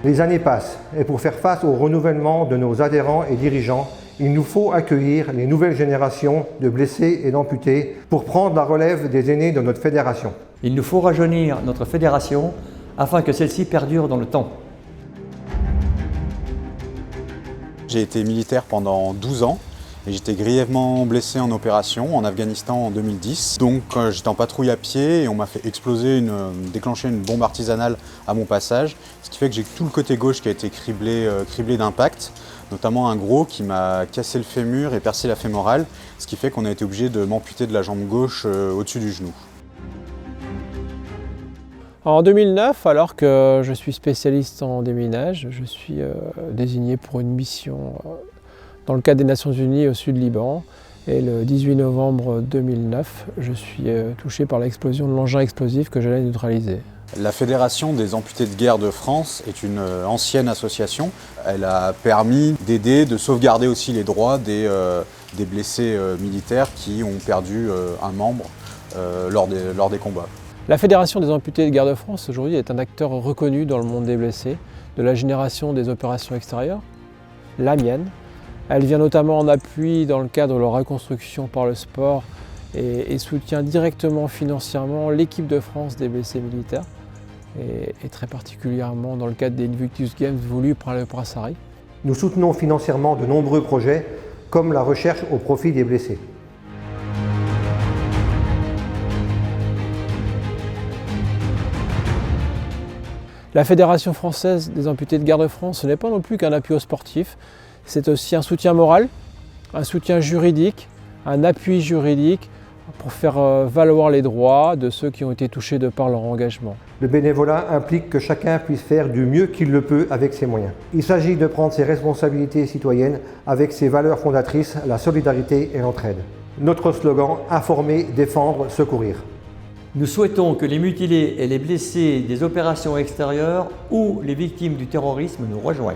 Les années passent et pour faire face au renouvellement de nos adhérents et dirigeants, il nous faut accueillir les nouvelles générations de blessés et d'amputés pour prendre la relève des aînés de notre fédération. Il nous faut rajeunir notre fédération afin que celle-ci perdure dans le temps. J'ai été militaire pendant 12 ans et j'étais grièvement blessé en opération en Afghanistan en 2010. Donc j'étais en patrouille à pied et on m'a fait déclencher une bombe artisanale à mon passage, ce qui fait que j'ai tout le côté gauche qui a été criblé d'impacts, notamment un gros qui m'a cassé le fémur et percé la fémorale, ce qui fait qu'on a été obligé de m'amputer de la jambe gauche au-dessus du genou. En 2009, alors que je suis spécialiste en déminage, je suis désigné pour une mission dans le cadre des Nations Unies au sud Liban. Et le 18 novembre 2009, je suis touché par l'explosion de l'engin explosif que j'allais neutraliser. La Fédération des amputés de guerre de France est une ancienne association. Elle a permis d'aider, de sauvegarder aussi les droits des blessés militaires qui ont perdu un membre lors des combats. La Fédération des amputés de guerre de France aujourd'hui est un acteur reconnu dans le monde des blessés, de la génération des opérations extérieures, la mienne. Elle vient notamment en appui dans le cadre de leur reconstruction par le sport et soutient directement financièrement l'équipe de France des blessés militaires et très particulièrement dans le cadre des Invictus Games voulus par le Brasserie. Nous soutenons financièrement de nombreux projets comme la recherche au profit des blessés. La Fédération française des amputés de guerre de France, ce n'est pas non plus qu'un appui aux sportifs, c'est aussi un soutien moral, un soutien juridique, un appui juridique pour faire valoir les droits de ceux qui ont été touchés de par leur engagement. Le bénévolat implique que chacun puisse faire du mieux qu'il le peut avec ses moyens. Il s'agit de prendre ses responsabilités citoyennes avec ses valeurs fondatrices, la solidarité et l'entraide. Notre slogan, informer, défendre, secourir. Nous souhaitons que les mutilés et les blessés des opérations extérieures ou les victimes du terrorisme nous rejoignent.